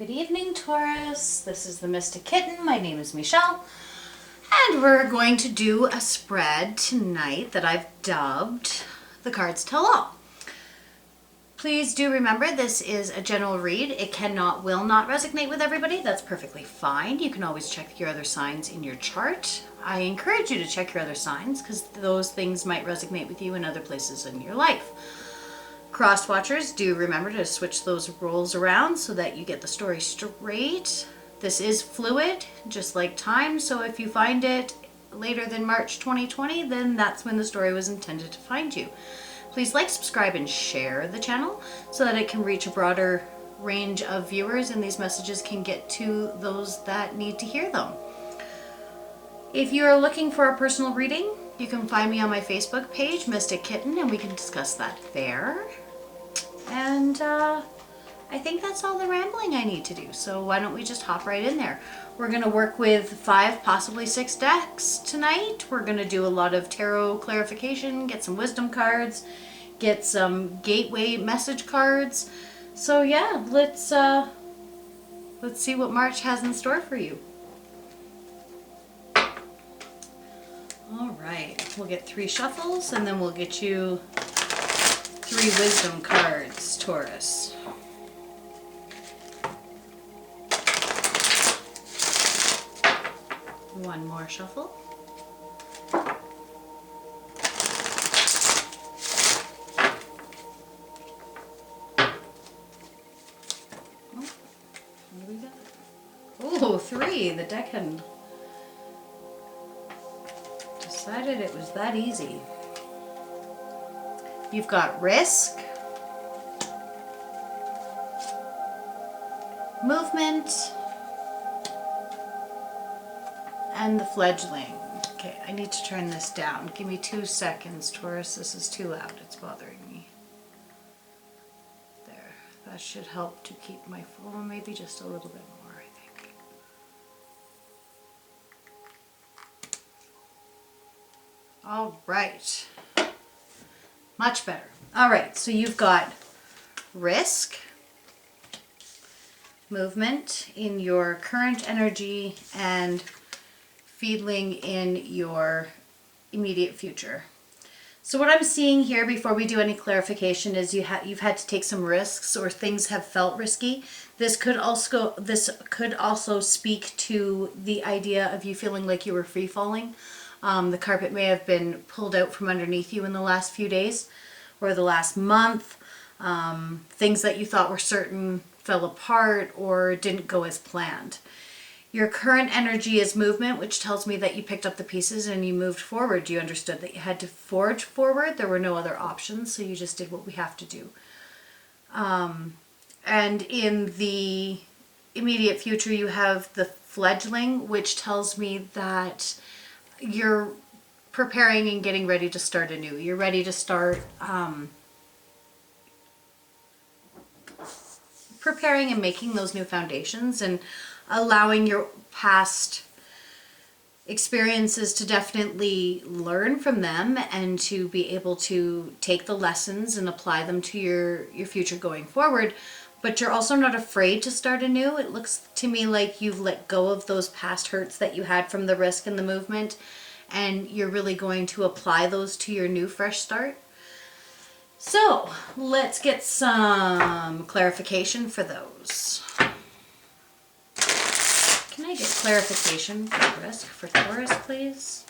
Good evening, Taurus. This is the Mystic Kitten. My name is Michelle, and we're going to do a spread tonight that I've dubbed The Cards Tell All. Please do remember this is a general read. It will not resonate with everybody. That's perfectly fine. You can always check your other signs in your chart. I encourage you to check your other signs because those things might resonate with you in other places in your life. Cross watchers, do remember to switch those roles around so that you get the story straight. This is fluid, just like time, so if you find it later than March 2020, then that's when the story was intended to find you. Please like, subscribe, and share the channel so that it can reach a broader range of viewers and these messages can get to those that need to hear them. If you are looking for a personal reading, you can find me on my Facebook page, Mystic Kitten, and we can discuss that there. And I think that's all the rambling I need to do, so why don't we just hop right in there. We're going to work with 5, possibly 6 decks tonight. We're going to do a lot of tarot clarification, get some wisdom cards, get some gateway message cards. So yeah, let's see what March has in store for you. All right, we'll get 3 shuffles and then we'll get you 3 wisdom cards, Taurus. One more shuffle. Oh, what do we got? Oh, 3. The deck had decided it was that easy. You've got risk, movement, and the fledgling. Okay, I need to turn this down. Give me 2 seconds, Taurus. This is too loud. It's bothering me. There. That should help to keep my phone, maybe just a little bit more, I think. All right. Much better. All right, so you've got risk, movement in your current energy, and feeling in your immediate future. So what I'm seeing here before we do any clarification is you've had to take some risks, or things have felt risky. This could also speak to the idea of you feeling like you were free falling. The carpet may have been pulled out from underneath you in the last few days or the last month. Things that you thought were certain fell apart or didn't go as planned. Your current energy is movement, which tells me that you picked up the pieces and you moved forward. You understood that you had to forge forward. There were no other options, so you just did what we have to do. And in the immediate future, you have the fledgling, which tells me that you're preparing and getting ready to start anew. You're ready to start preparing and making those new foundations and allowing your past experiences to definitely learn from them and to be able to take the lessons and apply them to your future going forward. But you're also not afraid to start anew. It looks to me like you've let go of those past hurts that you had from the risk and the movement, and you're really going to apply those to your new fresh start. So let's get some clarification for those. Can I get clarification for risk for Taurus, please?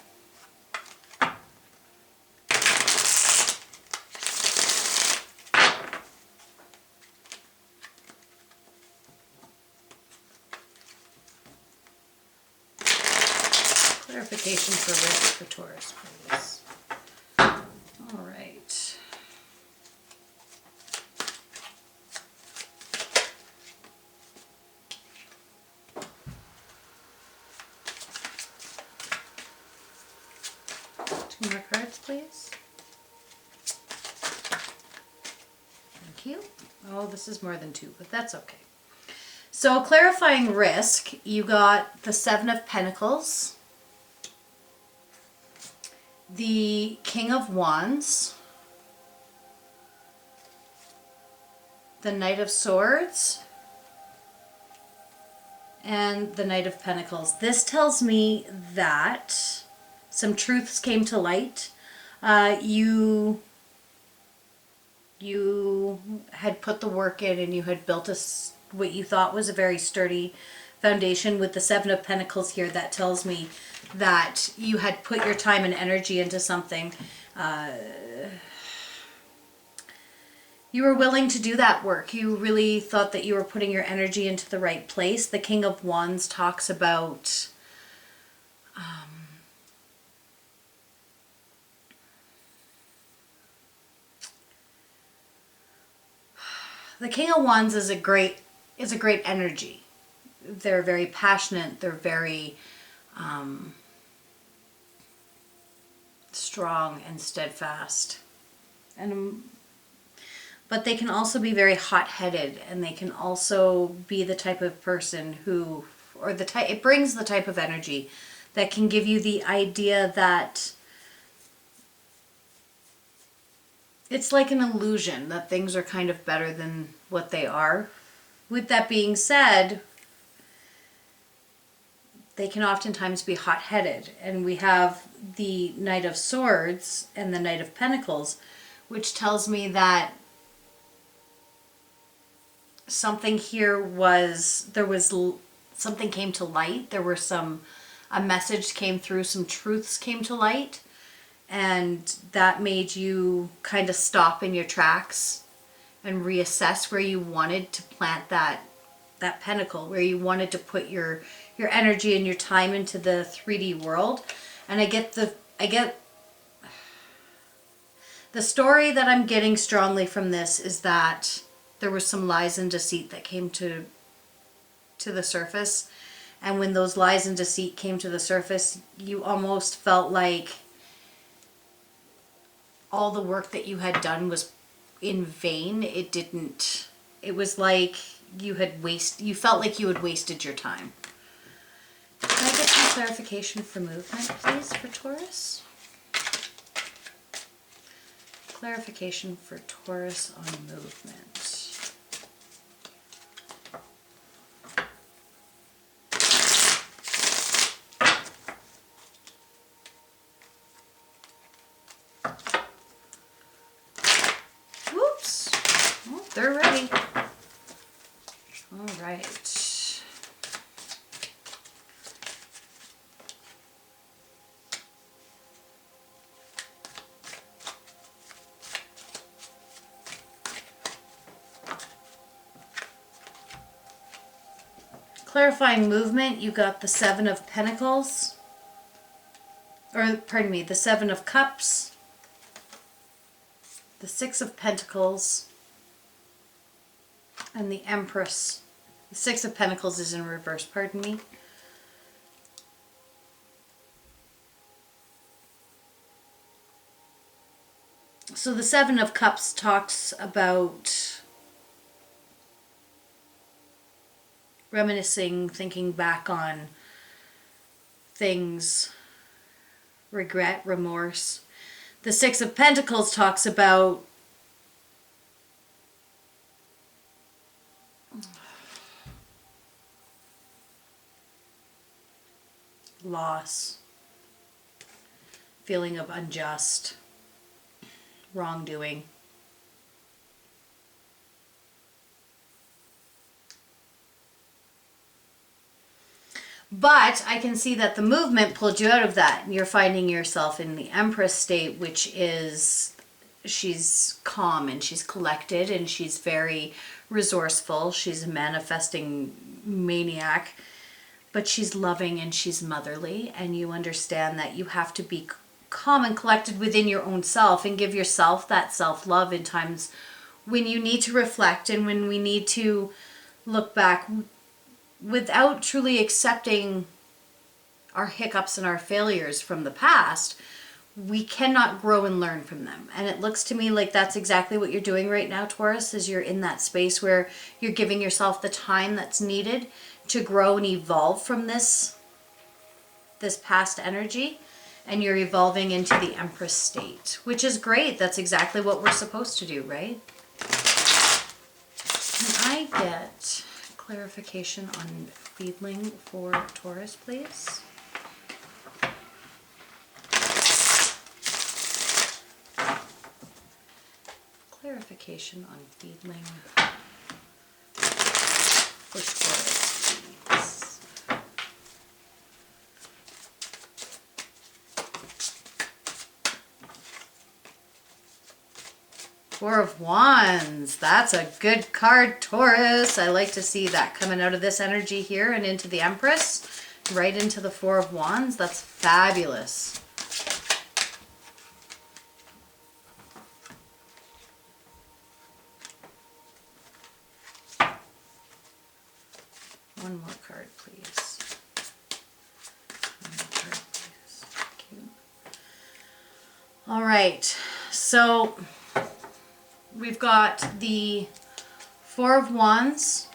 Clarification for risk for Taurus, please. All right. More cards, please. Thank you. Oh, this is more than 2, but that's okay. So clarifying risk, you got the 7 of Pentacles, the King of Wands, the Knight of Swords, and the Knight of Pentacles. This tells me that some truths came to light. You had put the work in and you had built what you thought was a very sturdy foundation. With the Seven of Pentacles here, that tells me that you had put your time and energy into something. You were willing to do that work. You really thought that you were putting your energy into the right place. The King of Wands talks about the King of Wands is a great energy. They're very passionate. They're very strong and steadfast, but they can also be very hot-headed, and they can also be the type of person who, or the type, it brings the type of energy that can give you the idea that it's like an illusion that things are kind of better than what they are. With that being said, they can oftentimes be hot-headed, and we have the Knight of Swords and the Knight of Pentacles, which tells me that something here something came to light. There were a message came through, some truths came to light, and that made you kind of stop in your tracks and reassess where you wanted to plant that pentacle, where you wanted to put your energy and your time into the 3D world. And I get the story that I'm getting strongly from this is that there was some lies and deceit that came to the surface. And when those lies and deceit came to the surface, you almost felt like all the work that you had done was in vain. It was like you felt like you had wasted your time. Can I get some clarification for movement, please, for Taurus? Clarification for Taurus on movement. Whoops. Oh, they're ready. All right. Clarifying movement, you got the Seven of Pentacles, or pardon me, the Seven of Cups, the Six of Pentacles, and the Empress. The Six of Pentacles is in reverse, pardon me. So the Seven of Cups talks about reminiscing, thinking back on things, regret, remorse. The Six of Pentacles talks about loss, feeling of unjust, wrongdoing. But I can see that the movement pulled you out of that. You're finding yourself in the Empress state, which is, she's calm and she's collected and she's very resourceful. She's a manifesting maniac, but she's loving and she's motherly. And you understand that you have to be calm and collected within your own self and give yourself that self-love in times when you need to reflect and when we need to look back. Without truly accepting our hiccups and our failures from the past, we cannot grow and learn from them. And it looks to me like that's exactly what you're doing right now, Taurus, is you're in that space where you're giving yourself the time that's needed to grow and evolve from this past energy, and you're evolving into the Empress state, which is great. That's exactly what we're supposed to do, right? Can I get clarification on feedling for Taurus, please? Clarification on feedling for Taurus, please. Four of Wands. That's a good card, Taurus. I like to see that coming out of this energy here and into the Empress, right into the Four of Wands. That's fabulous. One more card, please. One more card, please. Thank you. All right, so we've got the Four of Wands,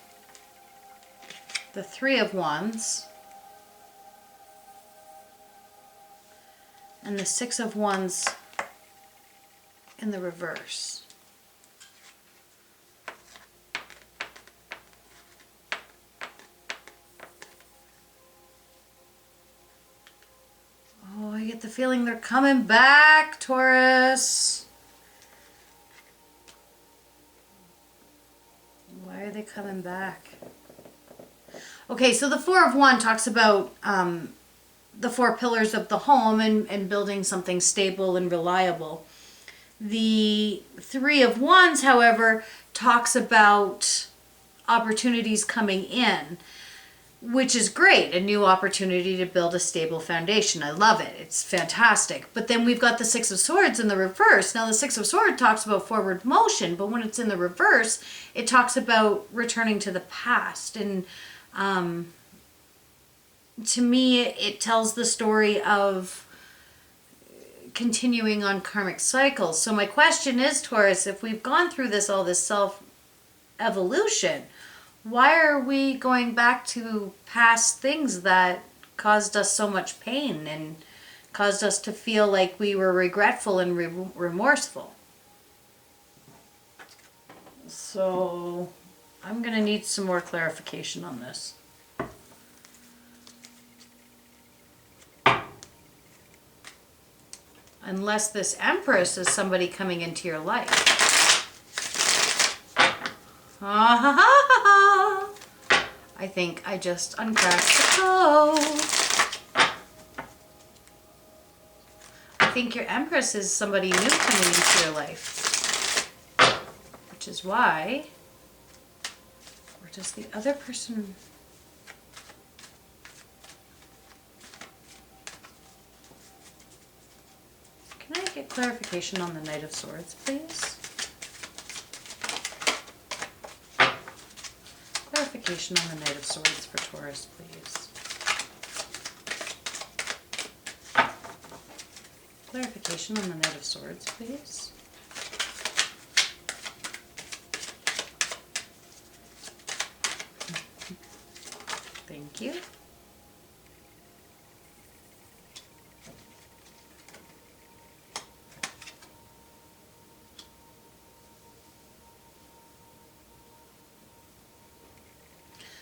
the Three of Wands, and the Six of Wands in the reverse. Oh, I get the feeling they're coming back, Taurus. Why are they coming back? Okay, so the Four of Wands talks about the four pillars of the home and building something stable and reliable. The Three of Wands, however, talks about opportunities coming in, which is great. A new opportunity to build a stable foundation. I love it. It's fantastic. But then we've got the Six of Swords in the reverse. Now the Six of Swords talks about forward motion, but when it's in the reverse, it talks about returning to the past. And to me, it tells the story of continuing on karmic cycles. So my question is, Taurus, if we've gone through all this self-evolution, why are we going back to past things that caused us so much pain and caused us to feel like we were regretful and remorseful? So I'm going to need some more clarification on this. Unless this Empress is somebody coming into your life. I think I just uncracked the code. I think your Empress is somebody new coming into your life. Which is why... Or does the other person... Can I get clarification on the Knight of Swords, please? Clarification on the Knight of Swords for Taurus, please. Clarification on the Knight of Swords, please. Thank you.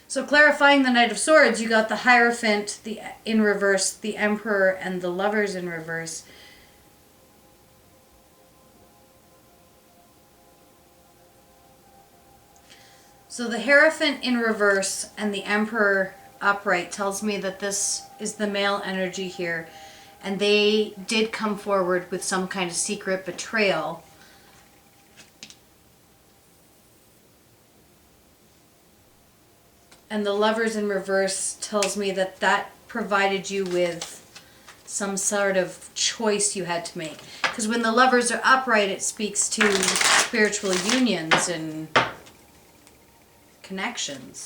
So clarifying the Knight of Swords, you got the Hierophant in reverse, the Emperor, and the Lovers in reverse. So the Hierophant in reverse and the Emperor upright tells me that this is the male energy here, and they did come forward with some kind of secret betrayal. And the Lovers in reverse tells me that that provided you with some sort of choice you had to make. Because when the Lovers are upright, it speaks to spiritual unions and connections.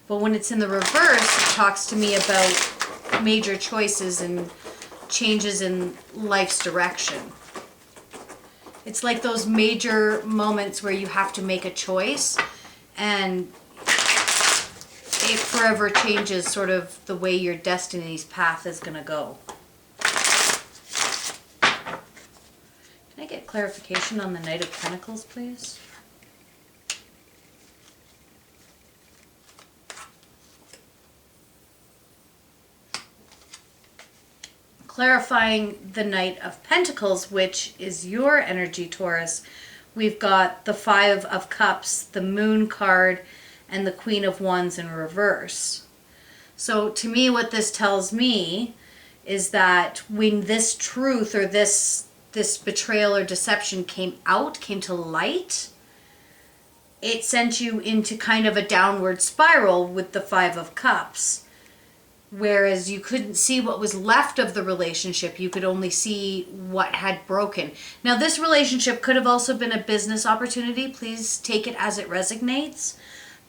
But when it's in the reverse, it talks to me about major choices and changes in life's direction. It's like those major moments where you have to make a choice, and it forever changes sort of the way your destiny's path is going to go. Can I get clarification on the Knight of Pentacles, please? Clarifying the Knight of Pentacles, which is your energy, Taurus, we've got the Five of Cups, the Moon card, and the Queen of Wands in reverse. So to me, what this tells me is that when this truth or this betrayal or deception came to light, it sent you into kind of a downward spiral with the Five of Cups. Whereas you couldn't see what was left of the relationship, you could only see what had broken. Now, this relationship could have also been a business opportunity. Please take it as it resonates.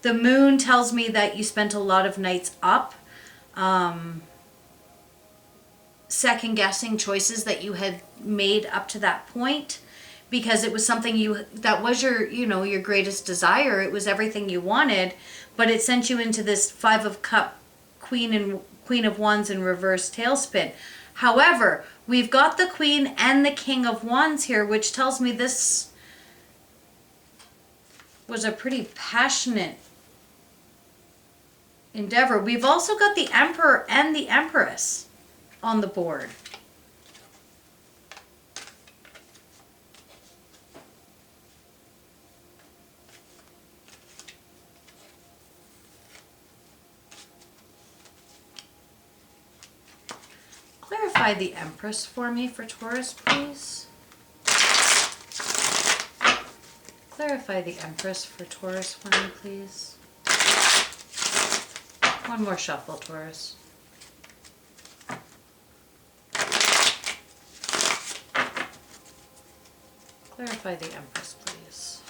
The Moon tells me that you spent a lot of nights up, second guessing choices that you had made up to that point, because it was something that was your greatest desire. It was everything you wanted, but it sent you into this Five of Cup, Queen of Wands in reverse tailspin. However, we've got the Queen and the King of Wands here, which tells me this was a pretty passionate endeavor. We've also got the Emperor and the Empress on the board. Clarify the Empress for me for Taurus, please. Clarify the Empress for Taurus for me, please. One more shuffle, Taurus. Clarify the Empress, please.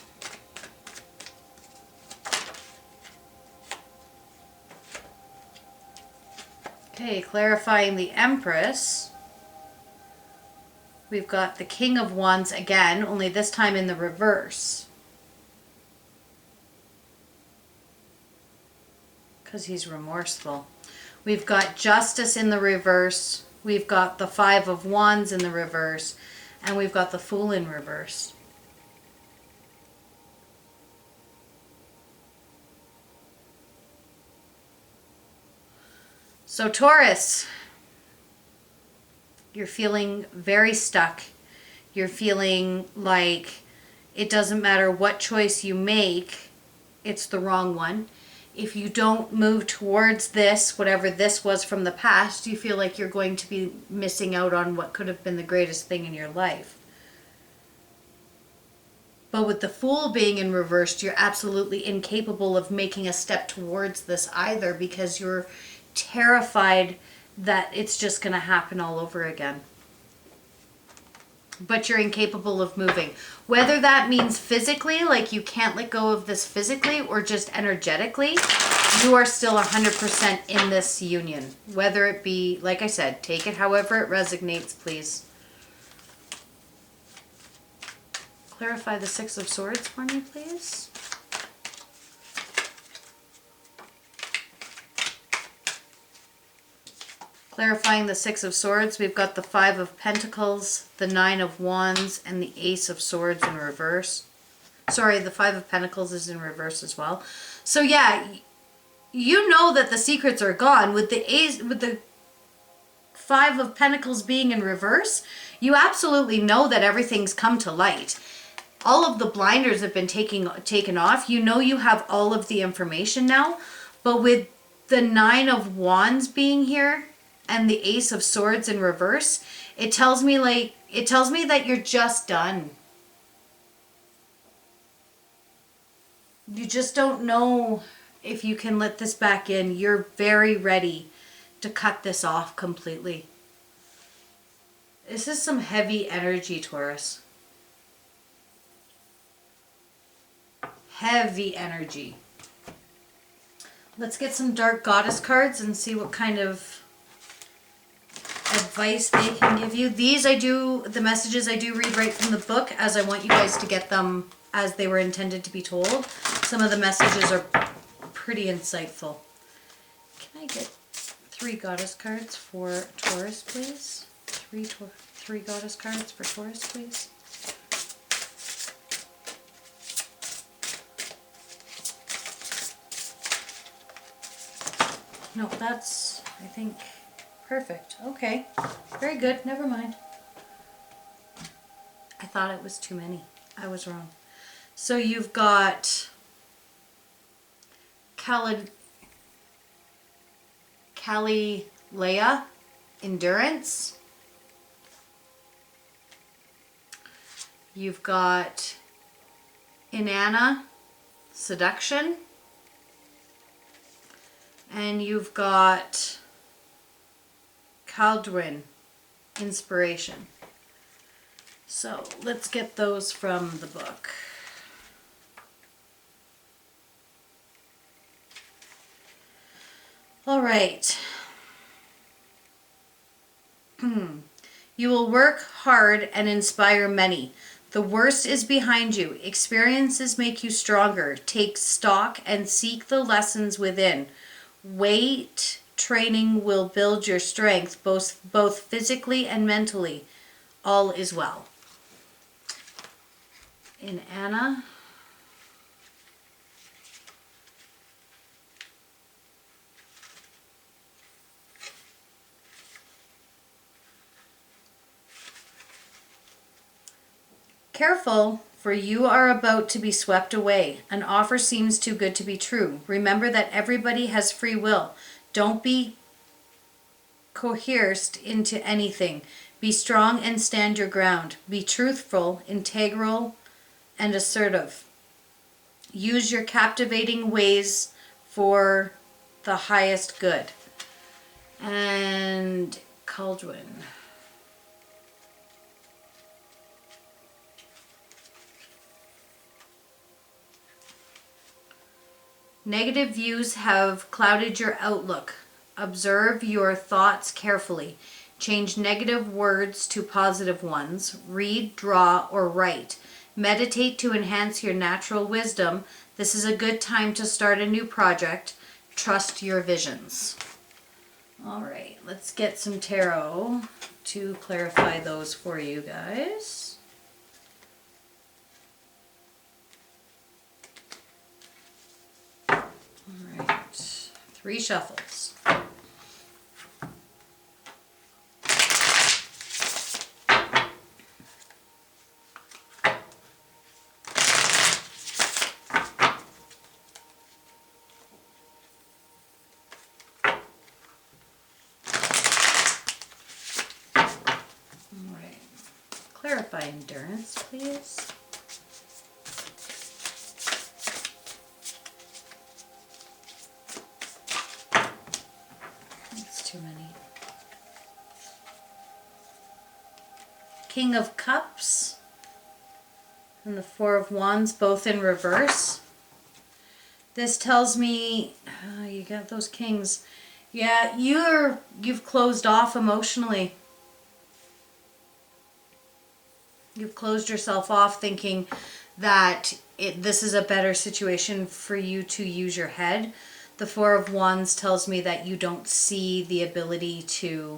Okay, clarifying the Empress. We've got the King of Wands again, only this time in the reverse. Because he's remorseful. We've got Justice in the reverse. We've got the Five of Wands in the reverse. And we've got the Fool in reverse. So Taurus, you're feeling very stuck. You're feeling like it doesn't matter what choice you make, it's the wrong one. If you don't move towards this, whatever this was from the past, you feel like you're going to be missing out on what could have been the greatest thing in your life. But with the Fool being in reversed, you're absolutely incapable of making a step towards this either, because you're terrified that it's just going to happen all over again. But you're incapable of moving. Whether that means physically, like you can't let go of this physically, or just energetically, you are still 100% in this union. Whether it be, like I said, take it however it resonates, please. Clarify the Six of Swords for me, please. Clarifying the Six of Swords, we've got the Five of Pentacles, the Nine of Wands, and the Ace of Swords in reverse. Sorry, the Five of Pentacles is in reverse as well. So yeah, you know that the secrets are gone. With the Five of Pentacles being in reverse, you absolutely know that everything's come to light. All of the blinders have been taken off. You know you have all of the information now. But with the Nine of Wands being here, and the Ace of Swords in reverse, it tells me that you're just done. You just don't know if you can let this back in. You're very ready to cut this off completely. This is some heavy energy, Taurus. Heavy energy. Let's get some Dark Goddess cards and see what kind of advice they can give you. The messages I do read right from the book, as I want you guys to get them as they were intended to be told. Some of the messages are pretty insightful. Can I get 3 Goddess cards for Taurus, please? 3 Goddess cards for Taurus, please. No, that's, I think, perfect. Okay. Very good. Never mind. I thought it was too many. I was wrong. So you've got Calilea, endurance. You've got Inanna, seduction. And you've got Caldwin, inspiration. So let's get those from the book. All right. You will work hard and inspire many. The worst is behind you. Experiences make you stronger. Take stock and seek the lessons within. Weight training will build your strength, both physically and mentally. All is well. In Anna. Careful, for you are about to be swept away. An offer seems too good to be true. Remember that everybody has free will. Don't be coerced into anything. Be strong and stand your ground. Be truthful, integral, and assertive. Use your captivating ways for the highest good. And Caldwin. Negative views have clouded your outlook. Observe your thoughts carefully. Change negative words to positive ones. Read, draw, or write. Meditate to enhance your natural wisdom. This is a good time to start a new project. Trust your visions. All right, let's get some tarot to clarify those for you guys. All right, 3 shuffles. Clarify endurance, please. That's too many. King of Cups and the Four of Wands, both in reverse. This tells me you got those kings. Yeah, you've closed off emotionally. You've closed yourself off thinking that this is a better situation for you to use your head. The Four of Wands tells me that you don't see the ability to,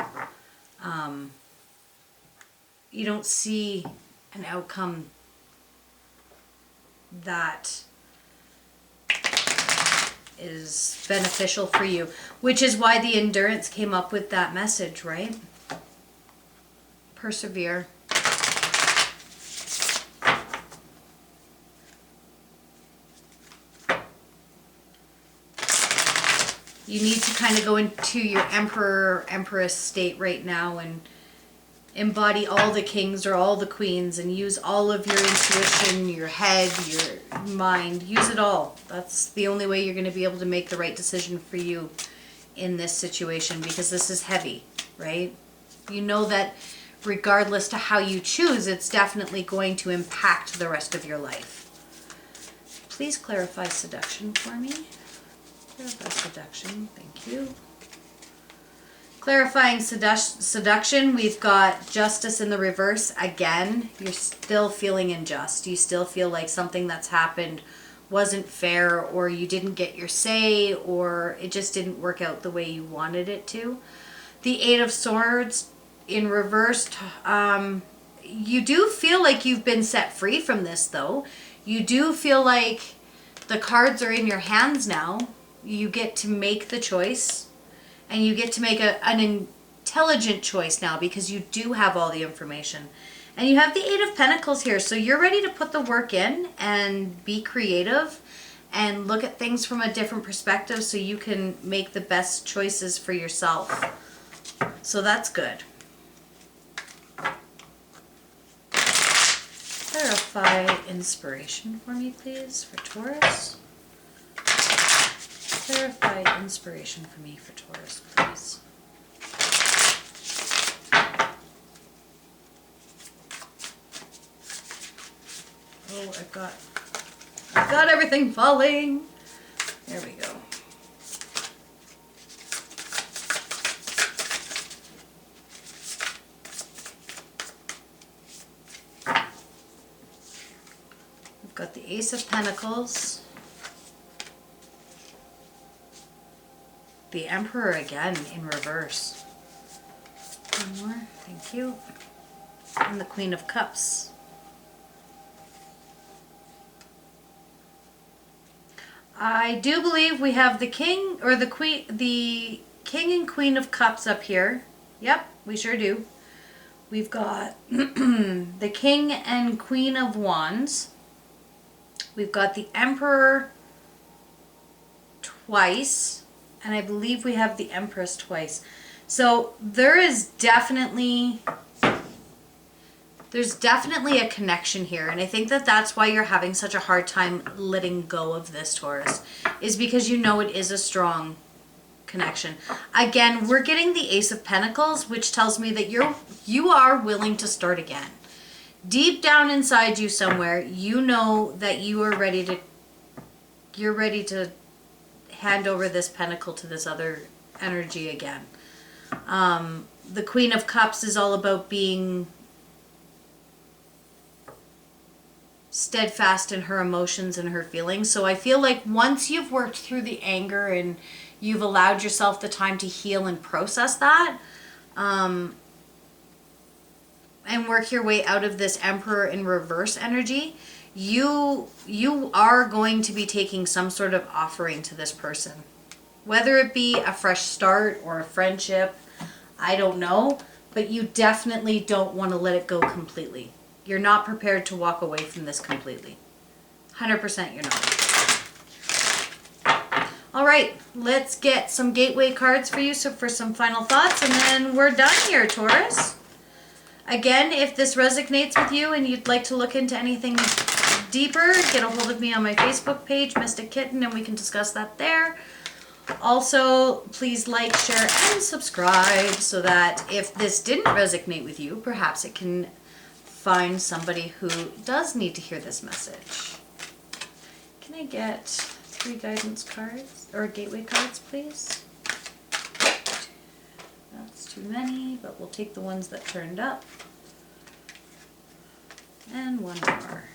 you don't see an outcome that is beneficial for you, which is why the endurance came up with that message, right? Persevere. You need to kind of go into your emperor, empress state right now and embody all the kings or all the queens and use all of your intuition, your head, your mind. Use it all. That's the only way you're going to be able to make the right decision for you in this situation, because this is heavy, right? You know that regardless to how you choose, it's definitely going to impact the rest of your life. Please clarify seduction for me. Clarify seduction, thank you. Clarifying seduction, we've got justice in the reverse. Again, you're still feeling unjust. You still feel like something that's happened wasn't fair, or you didn't get your say, or it just didn't work out the way you wanted it to. The Eight of Swords in reverse, you do feel like you've been set free from this though. You do feel like the cards are in your hands now. You get to make the choice, and you get to make intelligent choice now because you do have all the information. And you have the Eight of Pentacles here, so you're ready to put the work in and be creative and look at things from a different perspective so you can make the best choices for yourself. So that's good. Clarify inspiration for me, please, for Taurus. Clarify inspiration for me for Taurus, please. Oh, I've got everything falling. There we go. We've got the Ace of Pentacles. The Emperor again in reverse. One more, thank you. And the Queen of Cups. I do believe we have the King or the King and Queen of Cups up here. Yep, we sure do. We've got the King and Queen of Wands. We've got the Emperor twice. And I believe we have the Empress twice. So there's definitely a connection here. And I think that that's why you're having such a hard time letting go of this, Taurus, is because you know it is a strong connection. Again, we're getting the Ace of Pentacles, which tells me that you are willing to start again. Deep down inside you somewhere, you know that you're ready to hand over this pentacle to this other energy again. The Queen of Cups is all about being steadfast in her emotions and her feelings. So I feel like once you've worked through the anger and you've allowed yourself the time to heal and process that, and work your way out of this Emperor in reverse energy, you are going to be taking some sort of offering to this person. Whether it be a fresh start or a friendship, I don't know, but you definitely don't want to let it go completely. You're not prepared to walk away from this completely. 100% you're not. All right, let's get some gateway cards for you for some final thoughts, and then we're done here, Taurus. Again, if this resonates with you and you'd like to look into anything deeper, get a hold of me on my Facebook page, Mystic Kitten, and we can discuss that there. Also, please like, share, and subscribe so that if this didn't resonate with you, perhaps it can find somebody who does need to hear this message. Can I get 3 guidance cards, or gateway cards, please? That's too many, but we'll take the ones that turned up. And one more.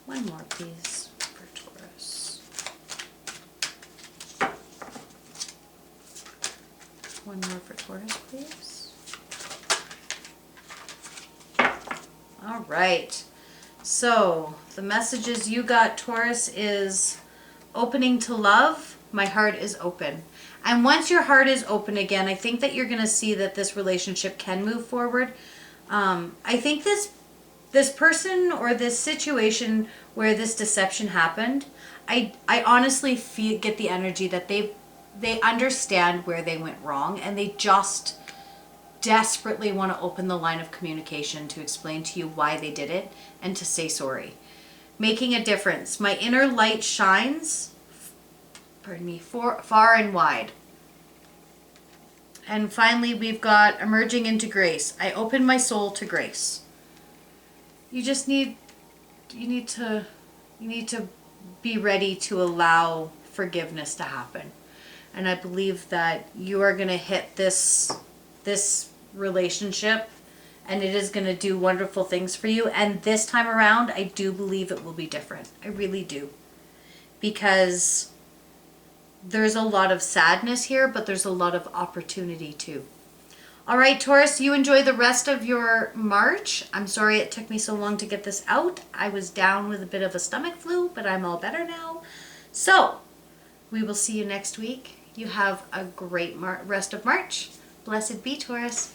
One more, please, for Taurus. One more for Taurus, please. All right. So, the messages you got, Taurus, is opening to love. My heart is open. And once your heart is open again, I think that you're going to see that this relationship can move forward. I think this person or this situation where this deception happened, I honestly get the energy that they understand where they went wrong, and they just desperately want to open the line of communication to explain to you why they did it and to say sorry. Making a difference. My inner light shines, pardon me, far and wide. And finally, we've got emerging into grace. I open my soul to grace. You just need to be ready to allow forgiveness to happen. And I believe that you are going to hit this relationship, and it is going to do wonderful things for you. And this time around, I do believe it will be different. I really do. Because there's a lot of sadness here, but there's a lot of opportunity too. All right, Taurus, you enjoy the rest of your March. I'm sorry it took me so long to get this out. I was down with a bit of a stomach flu, but I'm all better now. So, we will see you next week. You have a great rest of March. Blessed be, Taurus.